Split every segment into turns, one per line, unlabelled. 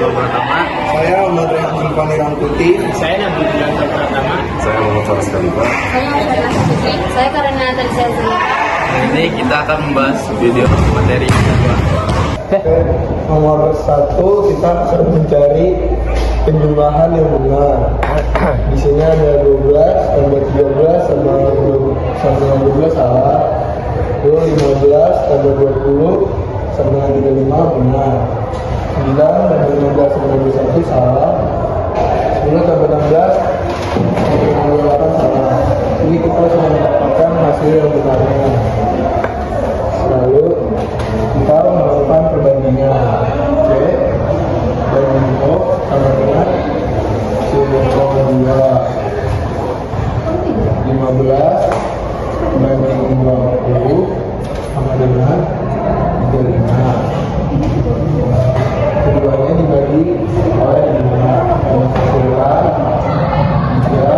mahasiswa pertama.
Saya Muhammad Rehan Fani Rangkuti.
Saya Nabi Bilanto pertama.
Saya Muhammad Faras Khalifah.
Saya Adalah Putri. Saya Karina Talisha Zulika.
Ini kita akan membahas video materi yang kedua.
Nomor 1 kita akan mencari penjumlahan yang benar. Di sini ada 12 tambah 13 sama 12 salah. Lalu 15 tambah 20 sama 35 benar. 9 tambah 15 sama 21 salah. 10 tambah 16 tambah 28 salah. Ini kita sudah mendapatkan hasil yang benarnya. Lalu kita melakukan perbandingan C dan O sama dengan C sama 2. 15 banding 20 sama dengan 35. Keduanya dibagi oleh 5 dan hasilkan 3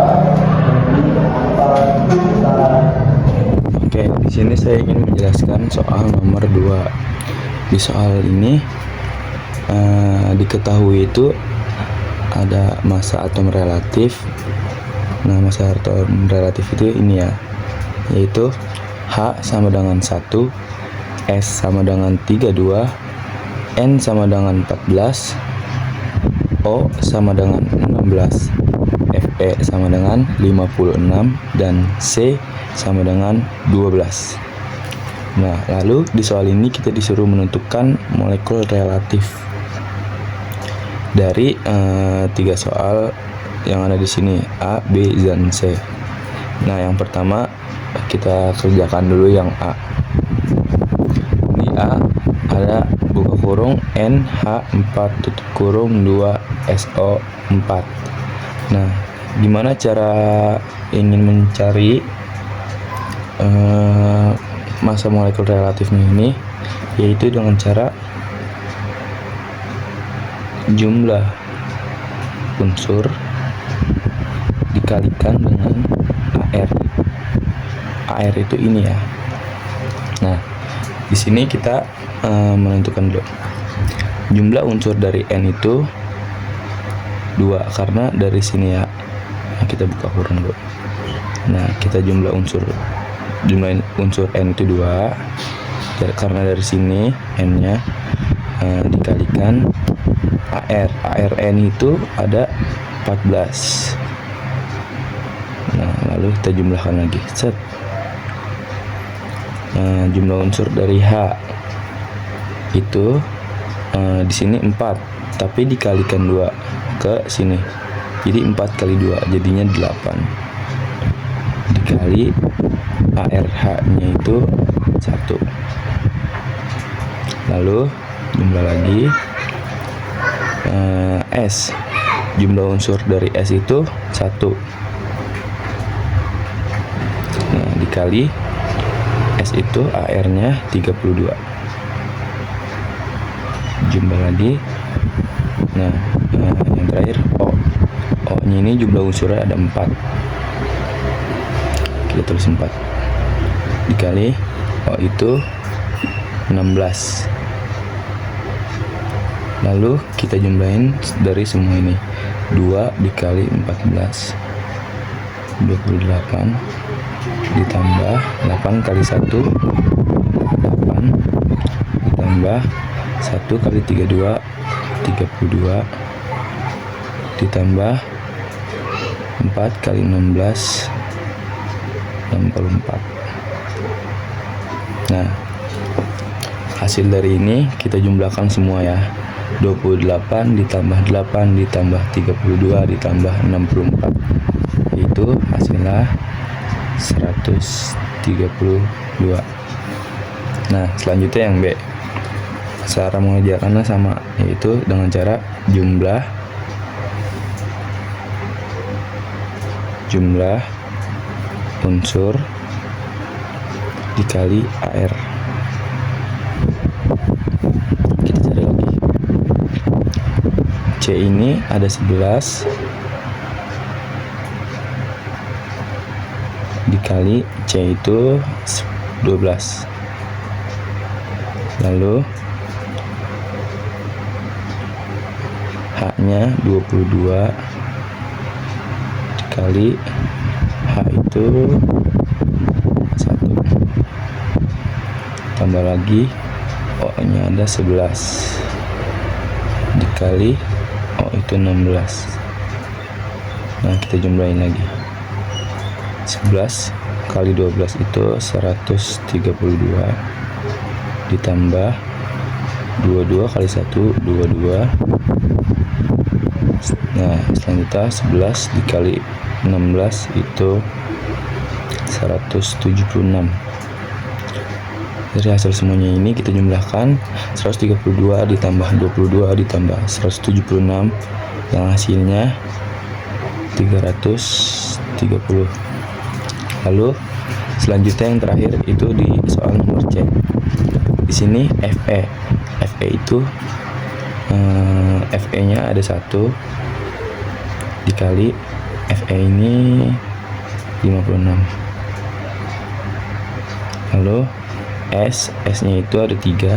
banding 4.
Oke, di sini saya ingin menjelaskan soal nomor 2. Di soal ini diketahui itu ada massa atom relatif. Nah, massa atom relatif itu ini ya, yaitu H sama dengan 1, S sama dengan 32, N sama dengan 14, O sama dengan 16, Fe sama dengan 56, dan C sama dengan 12. Nah, lalu di soal ini kita disuruh menentukan molekul relatif dari 3 soal yang ada di sini, A, B, dan C. Nah, yang pertama kita kerjakan dulu yang A. Di A ada buka kurung NH4 tutup kurung 2 SO4. Nah, gimana cara ingin mencari massa molekul relatifnya ini, yaitu dengan cara jumlah unsur dikalikan dengan AR. AR itu ini ya. Nah, di sini kita menentukan dulu jumlah unsur dari N itu 2, karena dari sini ya. Nah, kita buka kurung dulu. Nah, kita jumlah unsur N itu 2 karena dari sini N-nya dikalikan AR. ARN itu ada 14. Nah, lalu kita jumlahkan lagi. Set. Nah, jumlah unsur dari H itu di sini 4, tapi dikalikan 2 ke sini. Jadi 4 kali 2 jadinya 8. Dikali ARH-nya itu 1. Lalu jumlah lagi S. Jumlah unsur dari S itu 1. Nah, dikali S itu AR-nya 32. Jumlah lagi. Nah, yang terakhir O. O-nya ini jumlah unsurnya ada 4. Kita tulis 4. Dikali O itu 16. Lalu kita jumlahin dari semua ini. 2 dikali 14 28, ditambah 8 kali 1 8, ditambah 1 kali 32 32, ditambah 4 kali 16 64. Nah, hasil dari ini kita jumlahkan semua ya. 28 ditambah 8 ditambah 32 ditambah 64, itu hasilnya 132. Nah, selanjutnya yang B. Cara mengerjakannya sama, yaitu dengan cara jumlah unsur dikali AR. Kita cari lagi. C ini ada 11 dikali C itu 12. Lalu H-nya 22 dikali H itu 1, tambah lagi O-nya ada 11 dikali O itu 16. Nah, kita jumlahin lagi. 11 kali 12 itu 132 ditambah 22 kali 1 22. Nah, selanjutnya 11 dikali 16 itu 176. Dari hasil semuanya ini kita jumlahkan 132 ditambah 22 ditambah 176 yang hasilnya 330. Lalu selanjutnya yang terakhir itu di soal nomor C. Di sini FE itu FE-nya ada 1 dikali FE ini 56. Lalu S-nya itu ada 3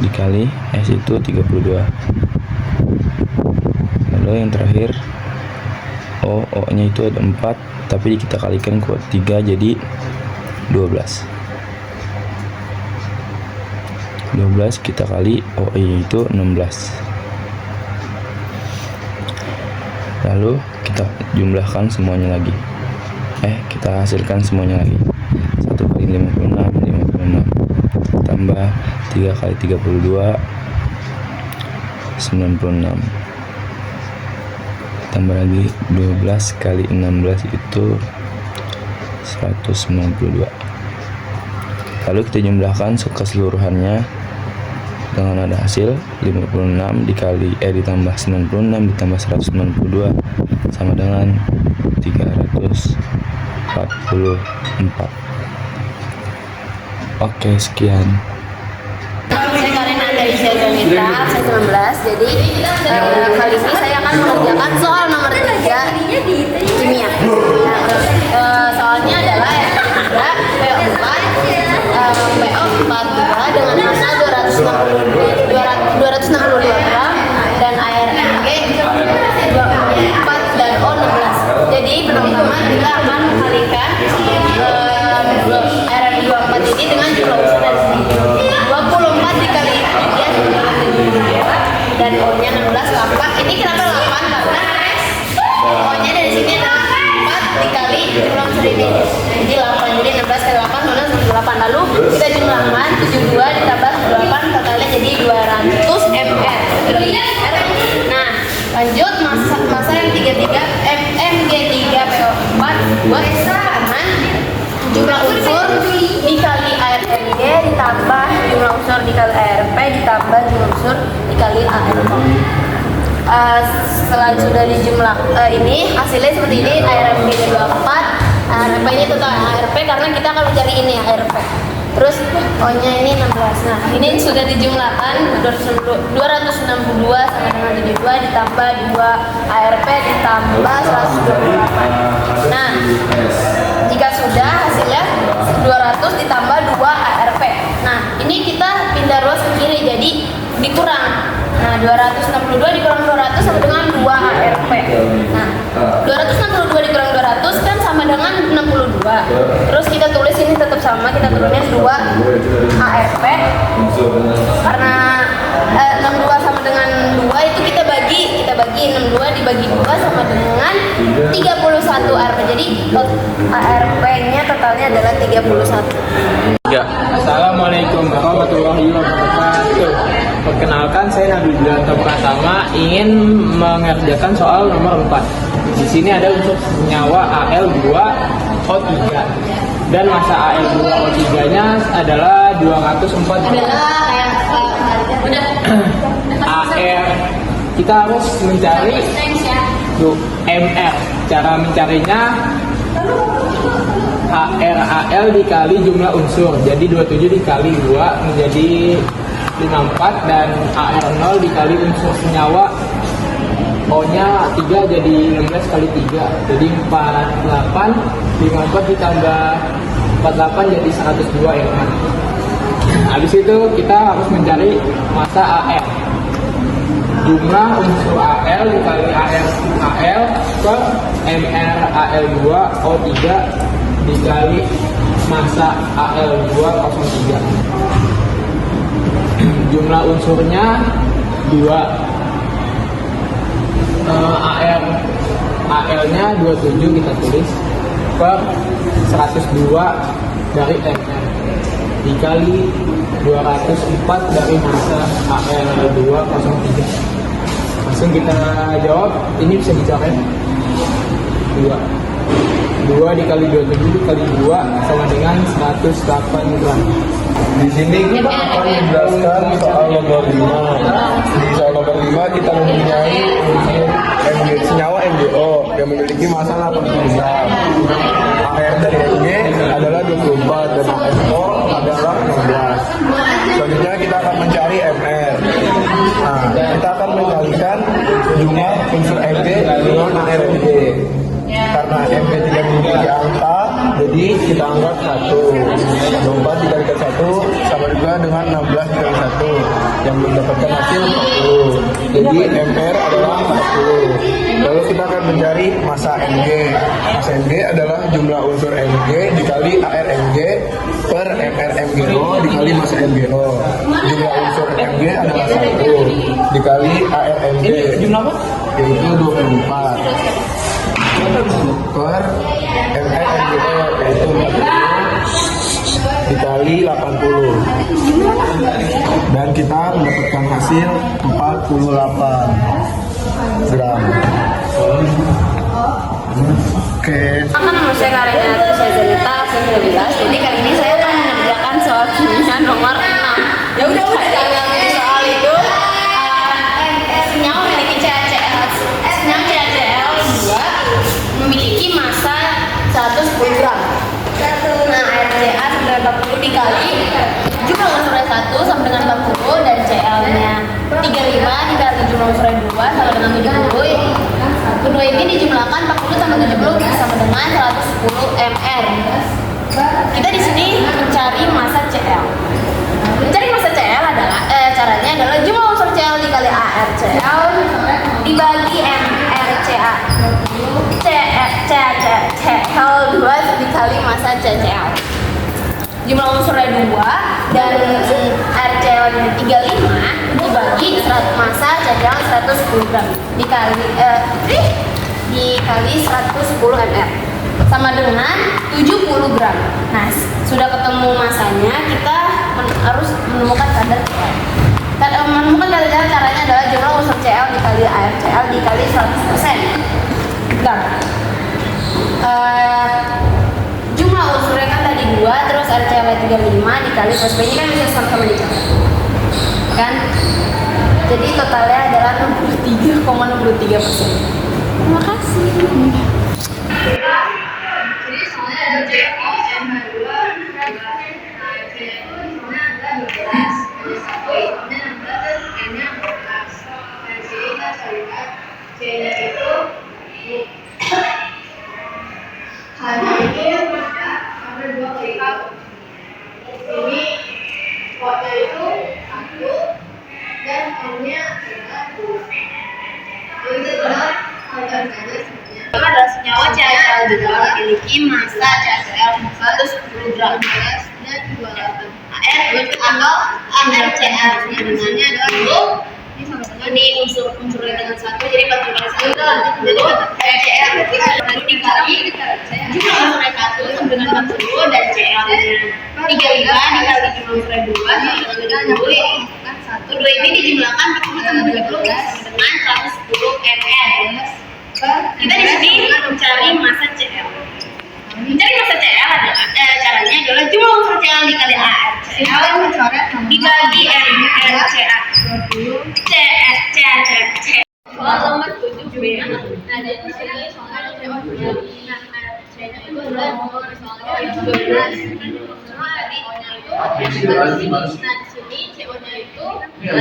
dikali S itu 32. Lalu yang terakhir O-nya itu ada 4 tapi kita kalikan ke 3 jadi 12 kita kali O-nya itu 16. Lalu kita jumlahkan semuanya lagi. Kita hasilkan semuanya lagi. 1 kali 56 tambah 3 kali 32 96 tambah lagi 12 kali 16 itu 192. Lalu kita jumlahkan keseluruhannya dengan ada hasil 56 ditambah 96 ditambah 192 sama dengan 344. Oke, sekian.
Saya Karina dari Mitra, saya 19. Jadi kali ini saya akan mengerjakan soal nomor 3 kimia. Soalnya adalah PO4 dengan massa 262 gram dan air Mg 24 dan O 16. Jadi pertama kita akan mengkalikan air Mg 24 ini dengan jumlah unsur dari sini. 24 dikali 3 dan O-nya 16 8. Ini kenapa 8? Karena O-nya dari sini adalah 4 dikali jumlah unsur ini. Jadi 8, jadi 16 kali 8 mana 8. Lalu kita jumlahkan 72 ditambah 8 totalnya jadi 200 mR. Nah, lanjut massa yang Mg3PO4 buat dengan jumlah unsur dikali air Mg ditambah jumlah unsur dikali ARP ditambah jumlah unsur dikali ARP. Setelah sudah dijumlah ini hasilnya seperti ini. Air Mg 24, ARP nya total ARP karena kita akan mencari ini ARP. Terus O-nya ini 16. Nah, ini sudah dijumlahkan 262 sama dengan 72 ditambah 2 ARP ditambah 128. Nah, jika sudah hasilnya 200 ditambah 2 ARP. Nah, ini kita pindah ruas ke kiri jadi dikurang. Nah, 262 dikurang 200 sama dengan 2 ARP. Nah, 262 dikurang 200 kan sama dengan 62. Terus kita tulis ini tetap sama, kita turunin 2 ARP. Karena 62 sama dengan 2 itu kita bagi 62 dibagi 2 sama dengan 31 ARP. Jadi ARP-nya totalnya adalah 31.
Assalamualaikum warahmatullahi wabarakatuh. Perkenalkan, saya Nabi Bilanto Pratama ingin mengerjakan soal nomor 4. Di sini ada unsur senyawa Al2O3 dan massa Al2O3-nya adalah 204 AR. Kita harus mencari MR. Cara mencarinya HRAL dikali jumlah unsur. Jadi 27 dikali 2 menjadi 54 dan AR0 dikali unsur senyawa O-nya 3 jadi 16 kali 3 jadi 48. 54 ditambah 48 jadi 102 ya kan. Habis itu kita harus mencari massa AR. Jumlah unsur AL dikali AL per MR AL2 O3 dikali massa AL203. Jumlah unsurnya 2. AL-nya 27 kita tulis per 102 dari MR dikali 204 dari massa AL203. Langsung kita jawab, ini bisa dicoret 2 dikali 27 dikali 2 sama dengan 108 gram.
Di sini kita akan menjelaskan soal nomor 5. Di soal nomor 5 kita mempunyai unsur senyawa MgO yang memiliki massa 80 gram. AR dari Mg adalah 24 dan ASO adalah 16. Selanjutnya kita akan mencari MR. Nah, kita akan mengkalikan jumlah unsur Mg dengan AR Mg. Karena Mg tidak memiliki angka, jadi kita anggap 1. 24 dikalikan 1 sama juga dengan 16 dikali 1 yang mendapatkan hasil 40. Jadi MR adalah 40. Lalu kita akan mencari massa Mg. Massa Mg adalah jumlah unsur Mg dikali AR Mg per MR MgO dikali massa MgO. Jumlah unsur Mg adalah 1 dikali AR Mg.
Jumlah apa?
Yaitu 24 per MR MgO yaitu 40 dikali 80 dan kita mendapatkan hasil 48 gram. Oke.
Akan nama saya Karina Trisha Zanita, kelas 12. Jadi kali ini saya akan mengerjakan soal kimia nomor 6. Ya udah di soal itu senyawa memiliki CaCl. Senyawa CaCl 2 memiliki massa 110 gram. Nah, air Ca sampai 40 dikali jumlah unsurnya 1 sama dengan 40 dan Cl-nya 35 dikali jumlah unsurnya 2 sama dengan 70. Kedua ini dijumlahkan 40 sama 70 sama dengan 110 mR. Kita di sini mencari massa Cl. Mencari massa Cl adalah caranya adalah jumlah unsur Cl dikali ArCl dibagi MrCa. Cl2 dikali massa CaCl. Jumlah unsurnya 2 dan RCl 35 dibagi massa CaCl 110 gram dikali 110 mR sama dengan 70 gram. Nah, sudah ketemu massanya, kita harus menemukan kadar Cl. Menemukan kadar Cl caranya adalah jumlah unsur Cl dikali ArCl dikali 100%. Gram. Jumlah unsurnya kan tadi 2, terus RCl 35 dikali plus B nya kan bisa sama-sama dicatat kan, jadi totalnya adalah 63,63%. Terima kasih.
Jadi soalnya ada CO, NH2, C itu isinya ada 12, N1 isinya 16, N-nya 14. Dan sini kita carikan C-nya itu hanya ini ada sampai 2 kali kali. Ini O-nya itu 1 dan N-nya adalah 2. Jadi kita tinggal kalikannya semuanya.
Itu adalah senyawa CaCl memiliki massa CaCl 110 gram.
Dan 28.
ArCl dengannya adalah ini sama dengan di unsurnya dengan 1, jadi 40 kali 1 jadi RCl dikali jumlah unsurnya 1 sama dengan 40 dan Cl nya 35 dikali jumlah unsurnya 2 sama dengan 20. Kedua ini dijumlahkan 40 sama 30 sama dengan 110 mR. Kita di sini mencari massa Cl. Mencari massa Cl adalah caranya adalah jumlah unsur Cl dikali ArCl dibagi MrCa. Soal nomor 7B. Nah, jadi di sini soalnya ada CO2. Nah, C-nya itu adalah soalnya 12. Sama tadi O-nya itu di sini. Nah, di sini CO-nya itu NO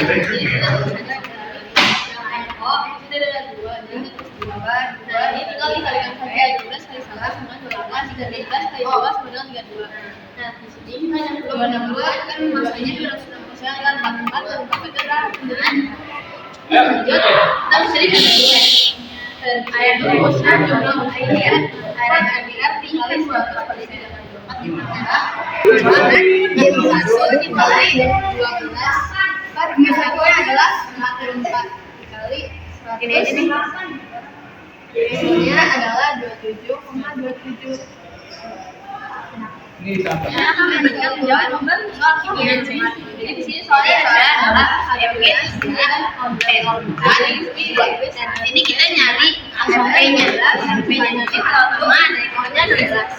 itu adalah 2, jadi terus 2. Nah, ini tinggal dikalikan saja 12 kali 1 sama 28, 13 kali 2 sama dengan 32. Nah, di sini 262 kan masanya 269 kan 44 dan 44 itu adalah lanjut terus jadi ayat rumusnya jumlah ini ya ayat MBR dikali 200 gimana jadi 1 dikali 12 per misalnya adalah 54 dikali 100 hasilnya adalah 27,27.
Ini sampai.
Menjawab nomor soal kimia. Jadi di sini soalnya adalah MG dan dan ini kita nyari SMP-nya. SMP-nya nanti pertama dari O-nya adalah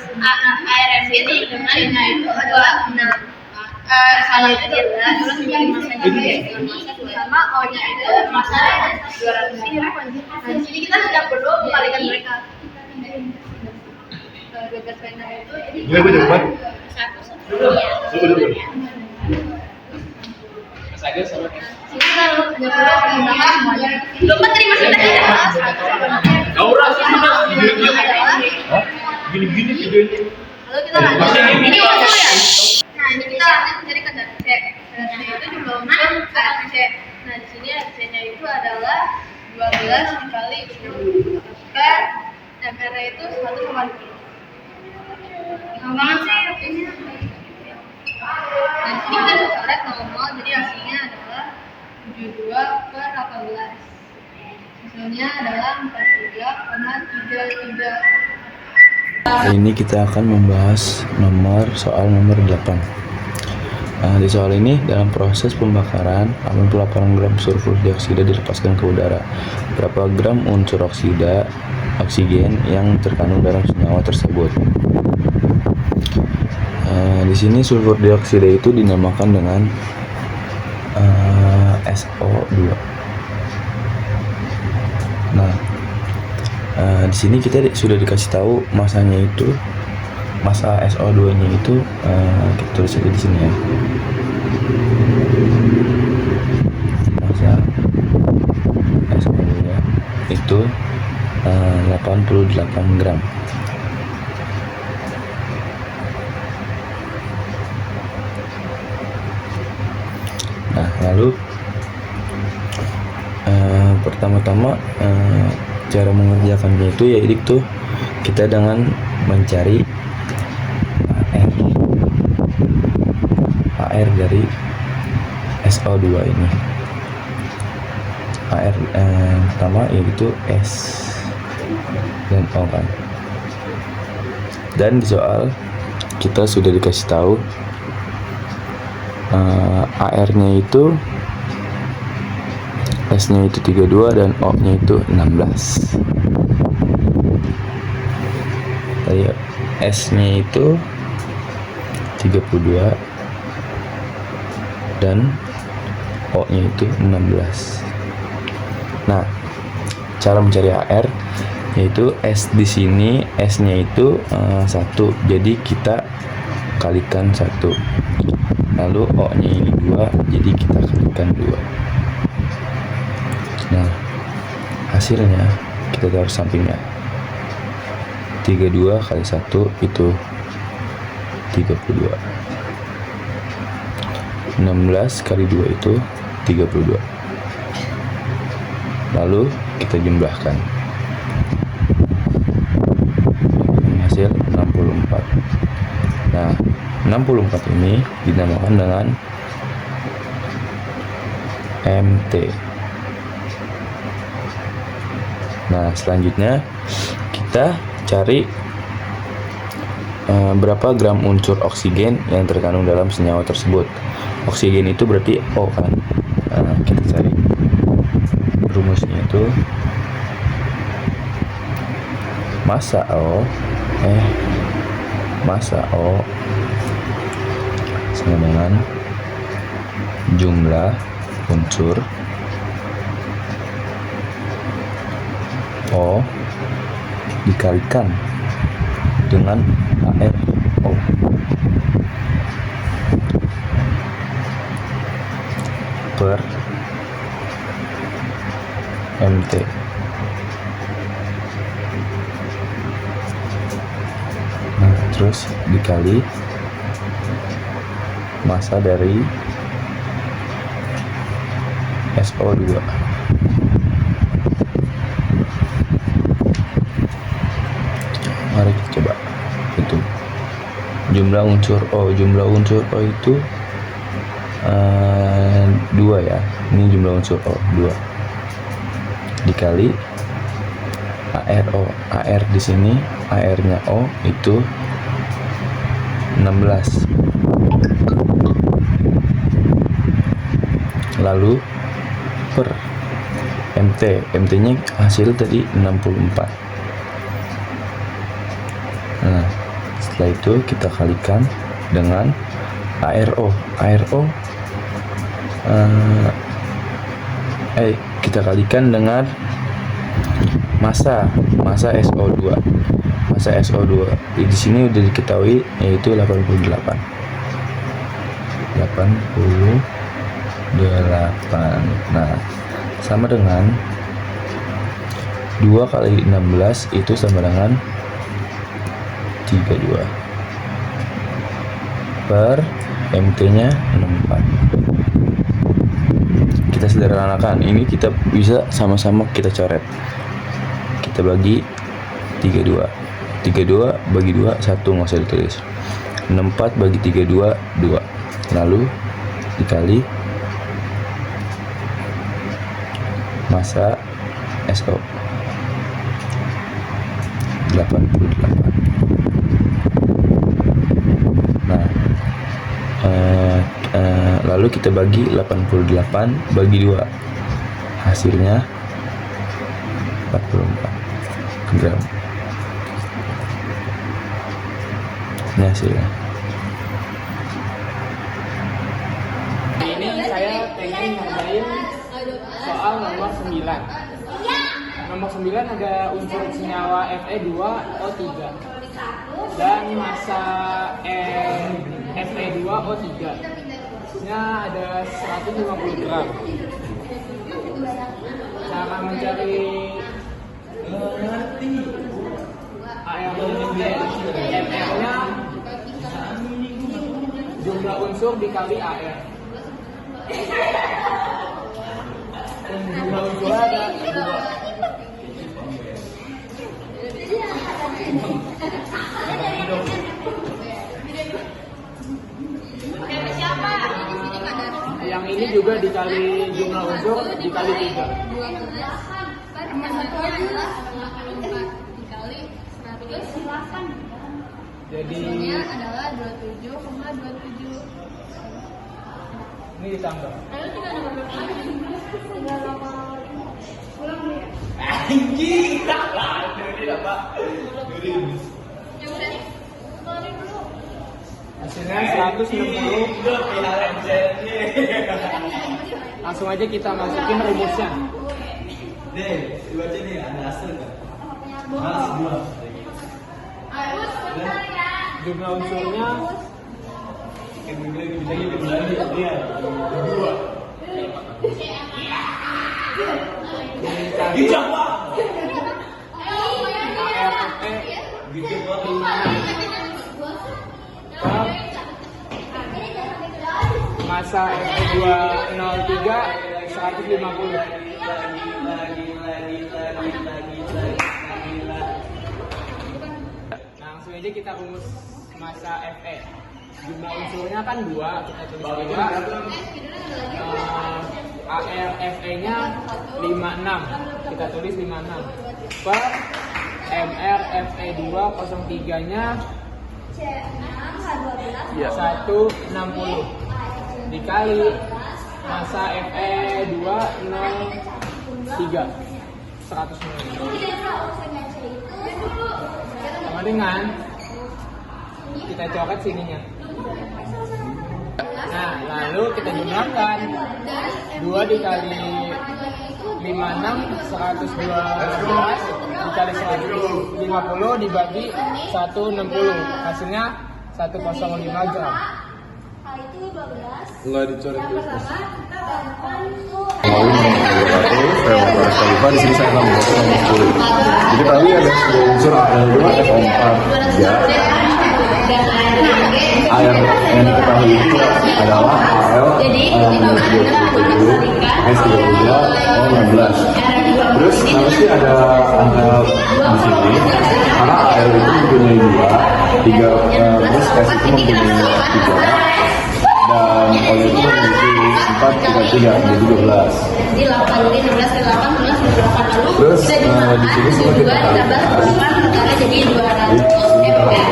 ARMG dengan itu adalah 6. Salah itu adalah terus mencari masanya sama O-nya itu masa 200 ini. Nah di sini kita tidak perlu membalikan mereka. 12 benda itu
Gue cepat.
Mas Agus sama
sini kalau tidak perlu menggunakan semuanya. Lomba terima sudah ya.
Aura sih
Gini-gini videonya.
Lalu kita lanjut. Ini waktu ya. Nah ini kita lanjut mencari kadar C. Kadar C itu jumlah kadar C. Nah di sini C-nya itu adalah 12 dikali 6 per MR itu 1,2. Gampang sih artinya. Nah di sini kita coret 0,0 jadi hasilnya adalah 72 per 18. Hasilnya adalah 43,33.
Kali ini kita akan membahas soal nomor 8. Nah, di soal ini dalam proses pembakaran 88 gram sulfur dioksida dilepaskan ke udara. Berapa gram unsur oksigen yang terkandung dalam senyawa tersebut? Di sini sulfur dioksida itu dinamakan dengan SO2. Nah, di sini kita sudah dikasih tahu masanya itu, masa SO2-nya itu kita tulis aja di sini ya. Masa SO2 itu 88 gram. Nah, lalu pertama-tama cara mengerjakannya itu yaitu kita dengan mencari AR dari SO2 ini. AR pertama yaitu S dan O kan. Dan di soal kita sudah dikasih tahu AR-nya itu S-nya itu 32 dan O-nya itu 16. Tadi S-nya itu 32 dan O-nya itu 16. Nah, cara mencari AR yaitu S di sini S-nya itu 1. Jadi kita kalikan 1. Lalu O-nya ini 2, jadi kita kalikan 2. Nah, hasilnya kita taruh sampingnya. 32 kali 1 itu 32. 16 kali 2 itu 32. Lalu kita jumlahkan. Hasil 64. Nah, 64 ini dinamakan dengan MT. Nah, selanjutnya kita cari berapa gram unsur oksigen yang terkandung dalam senyawa tersebut. Oksigen itu berarti O kan. Kita cari rumusnya itu massa O sama dengan jumlah unsur O dikalikan dengan ARO per MT. Nah, terus dikali massa dari SO2. Mari kita coba hitung jumlah unsur O. Jumlah unsur O itu 2 ya. Ini jumlah unsur O 2 dikali ARO. AR di sini, AR-nya O itu 16. Lalu per MT. MT-nya hasil tadi 64. Nah, setelah itu kita kalikan dengan ARO. ARO kita kalikan dengan massa SO2. Massa SO2 di sini udah diketahui yaitu 88. Nah, sama dengan 2 kali 16 itu sama dengan 32 per MT nya 64. Kita sederhanakan, ini kita bisa sama-sama kita coret. Kita bagi 32 bagi 2 1, nggak usah ditulis. 64 bagi 32 2, lalu dikali massa SO 88. Nah, lalu kita bagi 88 bagi 2, hasilnya 44 gram. Ini hasilnya.
Ini saya pengen ngerjain soal nomor 9. Nomor 9 ada unsur senyawa Fe2O3 dan massa Fe2O3 nya ada 150 gram. Cara mencari AR nya jumlah unsur dikali AR. Jumlah unsurnya ada 2. Yang ini juga dikali jumlah unsur dikali 3. Jadi
adalah 27,27.
ini ditambah. Anjing, tak lah, ini apa? Hasilnya 160. Langsung aja kita masukin rumusnya.
Baca nih, ada hasil kan?
Jumlah unsurnya massa Fe203 150. Langsung aja kita rumus massa Fe. Jumlah unsurnya kan 2, kita tulis 2. AR Fe nya 56, kita tulis 56 per MR Fe203 nya 160 dikali massa Fe203 100 ml sama dengan kita coret sininya. Nah, lalu kita jumlahkan 2 dikali 56 112 dikali 150 dibagi 160, hasilnya 105 gram.
Nggak dicoret terus. Di sini saya nomor 10. Jadi tadi ada unsur AL2 F4 3. AR yang diketahui itu adalah AL
Jadi,
S33 O16. Terus harusnya ada angka di sini karena AL itu mempunyai 2, 3, terus S itu mempunyai 3 dan O itu memiliki 4, 3, 3, jadi 12.
Jadi 8, jadi 16 ke 8, 11 ke 8. Lalu
Terus,
kita
di sini semua kita tahu.
ditambah 8, karena jadi 200 ampere.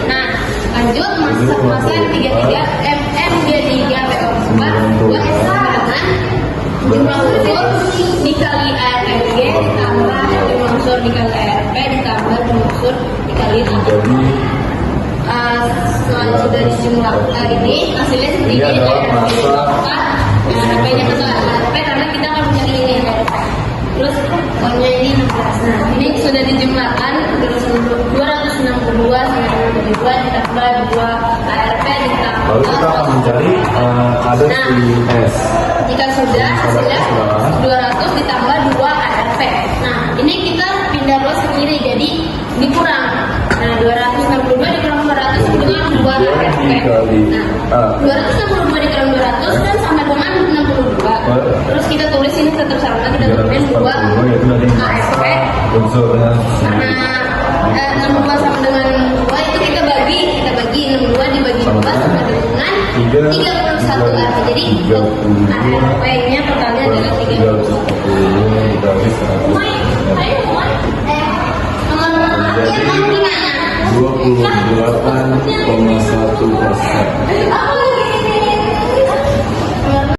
Nah, lanjut masa yang 33 MM23 PO2 2S dengan jumlah unsur dikali ARMG ditambah jumlah unsur dikali ARP ditambah jumlah unsur dikali
Jadi
setelah sudah dijumlahkan ini hasilnya seperti
ini
ini.
adalah masa
ARP-nya kita ARP karena kita akan mencari ini ARP. Terus pokoknya ini 16. Nah, ini sudah dijumlahkan 262 sama 62 ditambah 2 ARP ditambah.
lalu kita akan mencari kadar di S.
Jika sudah hasilnya 200 ditambah 2 ARP. Nah, ini kita pindah ruas ke kiri jadi dikurang. Nah, 262 dikurang 200 dengan 2 ARP. Nah, 262 dikurang 200 kan sama dengan 62. Terus kita tulis ini tetap sama, kita tulis 2
yaitu dari
ARP.
unsurnya.
Karena 62 sama dengan 2 itu kita bagi 62 dibagi 2 sama dengan 31 ARP. Jadi ARP-nya totalnya adalah 30.
340 dikali 100.
Nomor
28,1%.